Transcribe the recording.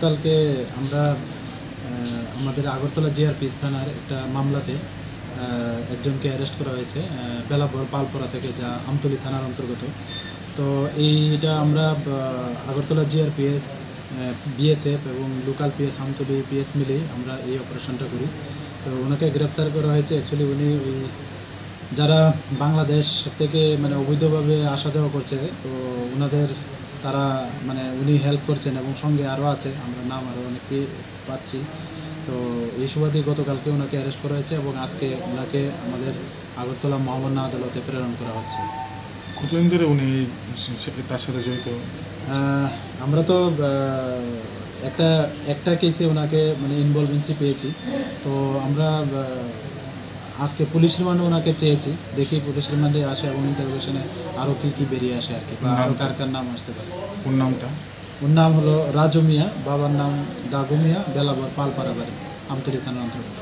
গতকালকে আমরা আমাদের আগরতলা জিআরপি থানার একটা মামলাতে একজনকে অ্যারেস্ট করা হয়েছে বেলাপুর পালপরা থেকে, যা আমতলী থানার অন্তর্গত। তো এইটা আমরা আগরতলা জিআরপিএস, বিএসএফ এবং লোকাল পিএস আমতলী পিএস মিলেই আমরা এই অপারেশনটা করি। তো ওনাকে গ্রেপ্তার করা হয়েছে। অ্যাকচুয়ালি উনি ওই যারা বাংলাদেশ থেকে মানে অবৈধভাবে আসা যাওয়া করছে, তো ওনাদের তারা মানে উনি হেল্প করছেন এবং সঙ্গে আরও আছে, আমরা নাম আরও অনেকে পাচ্ছি। তো এই সুবাদে গতকালকে ওনাকে অ্যারেস্ট করা হয়েছে এবং আজকে ওনাকে আমাদের আগরতলা মহামান্য আদালতে প্রেরণ করা হচ্ছে। কতদিন ধরে উনি তার সাথে জড়িত? আমরা তো একটা কেসে ওনাকে মানে ইনভলভেন্সি পেয়েছি। তো আমরা আজকে পুলিশ রিমান্ডে ওনাকে চেয়েছি, দেখি পুলিশ রিমান্ডে আসে এবং ইন্টারভিউশনে আরও কী বেরিয়ে আসে আর কি, বা আরও কার নাম আসতে পারে। ওর নামটা? ওর নাম হলো রাজু মিয়া, বাবার নাম দাগু মিয়া, বেলাবর পালপাড়া বাড়ি, আমতলী থানার অন্তর্গত।